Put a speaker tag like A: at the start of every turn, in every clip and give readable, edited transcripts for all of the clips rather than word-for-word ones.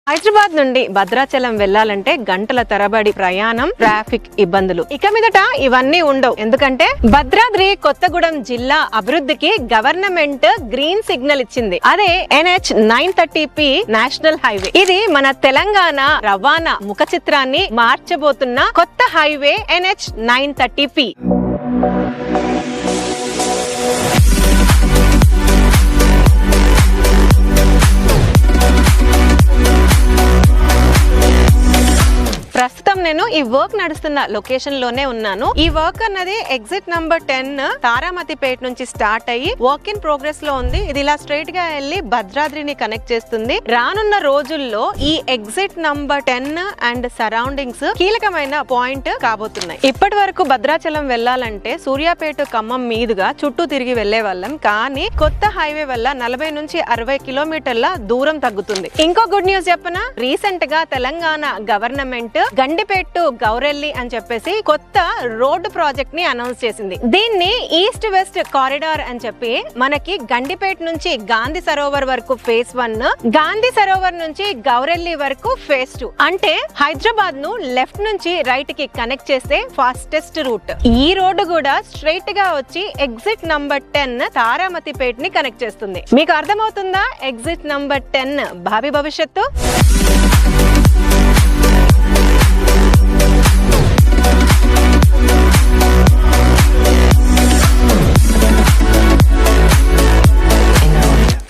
A: హైదరాబాద్ నుండి భద్రాచలం వెళ్లాలంటే గంటల తరబడి ప్రయాణం, ట్రాఫిక్ ఇబ్బందులు. ఇక మీదట ఇవన్నీ ఉండవు. ఎందుకంటే భద్రాద్రి కొత్తగూడెం జిల్లా అభివృద్ధికి గవర్నమెంట్ గ్రీన్ సిగ్నల్ ఇచ్చింది. అదే NH 930P నేషనల్ హైవే. ఇది మన తెలంగాణ రవాణా ముఖ చిత్రాన్ని మార్చబోతున్న కొత్త హైవే NH 930P. ప్రస్తుతం నేను ఈ వర్క్ నడుస్తున్న లొకేషన్ లోనే ఉన్నాను. ఈ వర్క్ అన్నది ఎగ్జిట్ నంబర్ 10 తారామతిపేట నుంచి స్టార్ట్ అయ్యి వర్క్ ఇన్ ప్రోగ్రెస్ లో ఉంది. ఇది ఇలా స్ట్రైట్ గా వెళ్లి భద్రాద్రిని కనెక్ట్ చేస్తుంది. రానున్న రోజుల్లో ఈ ఎగ్జిట్ నంబర్ 10 అండ్ సరౌండింగ్స్ కీలకమైన పాయింట్ కాబోతున్నాయి. ఇప్పటి వరకు భద్రాచలం వెళ్లాలంటే సూర్యాపేట ఖమ్మం మీదుగా చుట్టూ తిరిగి వెళ్లే వాళ్ళం. కానీ కొత్త హైవే వల్ల 40 నుంచి 60 కిలోమీటర్ల దూరం తగ్గుతుంది. ఇంకో గుడ్ న్యూస్ చెప్పనా, రీసెంట్ గా తెలంగాణ గవర్నమెంట్ గండిపేట గౌరెల్లి అని చెప్పేసి కొత్త రోడ్డు ప్రాజెక్ట్ ని అనౌన్స్ చేసింది. దీన్ని ఈస్ట్ వెస్ట్ కారిడార్ అని చెప్పి మనకి గండిపేట నుంచి గాంధీ సరోవర్ వరకు ఫేజ్ 1, గాంధీ సరోవర్ నుంచి గౌరెల్లి వరకు ఫేజ్ 2. అంటే హైదరాబాద్ ను లెఫ్ట్ నుంచి రైట్ కి కనెక్ట్ చేసే ఫాస్టెస్ట్ రూట్. ఈ రోడ్డు కూడా స్ట్రైట్ గా వచ్చి ఎగ్జిట్ నంబర్ 10 తారామతిపేట ని కనెక్ట్ చేస్తుంది. మీకు అర్థమవుతుందా ఎగ్జిట్ నంబర్ 10 భావి భవిష్యత్తు?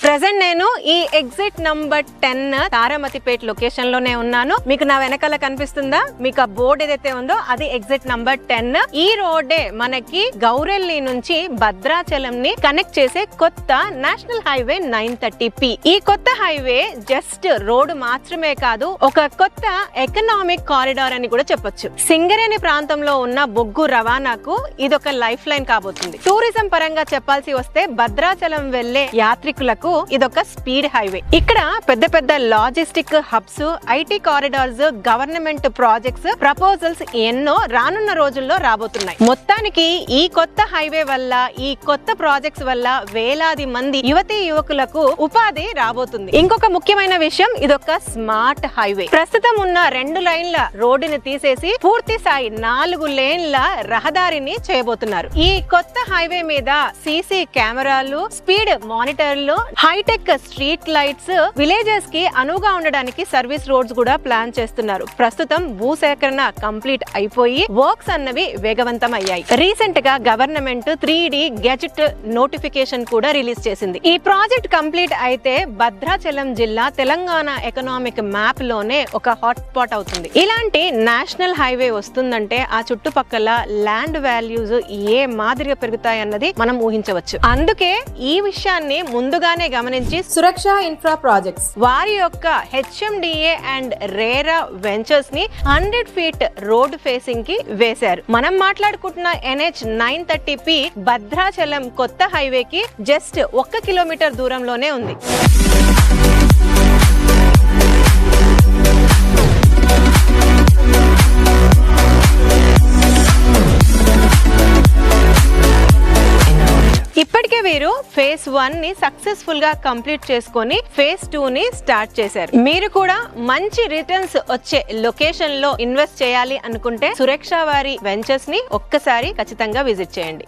A: ప్రెసెంట్ నేను ఈ ఎగ్జిట్ నంబర్ 10 తారామతిపేట లొకేషన్ లోనే ఉన్నాను. మీకు నా వెనకాల కనిపిస్తుందా? మీకు ఆ బోర్డు ఏదైతే ఉందో అది ఎగ్జిట్ నంబర్ 10. ఈ రోడ్డే మనకి గౌరెల్లి నుంచి భద్రాచలం ని కనెక్ట్ చేసే కొత్త నేషనల్ హైవే 930P. ఈ కొత్త హైవే జస్ట్ రోడ్డు మాత్రమే కాదు, ఒక కొత్త ఎకనామిక్ కారిడార్ అని కూడా చెప్పొచ్చు. సింగరేణి ప్రాంతంలో ఉన్న బొగ్గు రవాణాకు ఇదొక లైఫ్ లైన్ కాబోతుంది. టూరిజం పరంగా చెప్పాల్సి వస్తే భద్రాచలం వెళ్లే యాత్రికులకు ఇదొక స్పీడ్ హైవే. ఇక్కడ పెద్ద పెద్ద logistic hubs, IT corridors, government projects, proposals ఎన్నో రానున్న రోజుల్లో రాబోతున్నాయి. మొత్తానికి ఈ కొత్త హైవే వల్ల, ఈ కొత్త ప్రాజెక్ట్స్ వల్ల వేలాది మంది యువతీ యువకులకు ఉపాధి రాబోతుంది. ఇంకొక ముఖ్యమైన విషయం, ఇదొక స్మార్ట్ హైవే. ప్రస్తుతం ఉన్న 2 లైన్ల రోడ్డుని తీసేసి పూర్తి స్థాయి 4 లేన్ల రహదారిని చేయబోతున్నారు. ఈ కొత్త హైవే మీద సీసీ కెమెరాలు, స్పీడ్ మానిటర్లు, హైటెక్ స్ట్రీట్ లైట్స్, విలేజెస్ కి అనువుగా ఉండడానికి సర్వీస్ రోడ్స్ కూడా ప్లాన్ చేస్తున్నారు. ప్రస్తుతం భూసేకరణ కంప్లీట్ అయిపోయి వర్క్స్ అన్నవి వేగవంతం అయ్యాయి. రీసెంట్ గా గవర్నమెంట్ 3D గెజెట్ నోటిఫికేషన్ కూడా రిలీజ్ చేసింది. ఈ ప్రాజెక్ట్ కంప్లీట్ అయితే భద్రాచలం జిల్లా తెలంగాణ ఎకనామిక్ మ్యాప్ లోనే ఒక హాట్ స్పాట్ అవుతుంది. ఇలాంటి నేషనల్ హైవే వస్తుందంటే ఆ చుట్టుపక్కల ల్యాండ్ వాల్యూస్ ఏ మాదిరిగా పెరుగుతాయన్నది మనం ఊహించవచ్చు. అందుకే ఈ విషయాన్ని ముందుగానే గమనించి సురక్ష ఇన్ఫ్రా ప్రాజెక్ట్స్ వారి యొక్క HMDA అండ్ రేరా వెంచర్స్ ని 100 ఫీట్ రోడ్ ఫేసింగ్ కి వేశారు. మనం మాట్లాడుకుంటున్న NH 930P భద్రాచలం కొత్త హైవేకి జస్ట్ 1 కిలోమీటర్ దూరంలోనే ఉంది. ఇప్పటికే వీరు ఫేజ్ 1 ని సక్సెస్ఫుల్ గా కంప్లీట్ చేసుకొని ఫేజ్ 2 ని స్టార్ట్ చేశారు. మీరు కూడా మంచి రిటర్న్స్ వచ్చే లొకేషన్ లో ఇన్వెస్ట్ చేయాలి అనుకుంటే సురక్ష వారి వెంచర్స్ ని ఒక్కసారి ఖచ్చితంగా విజిట్ చేయండి.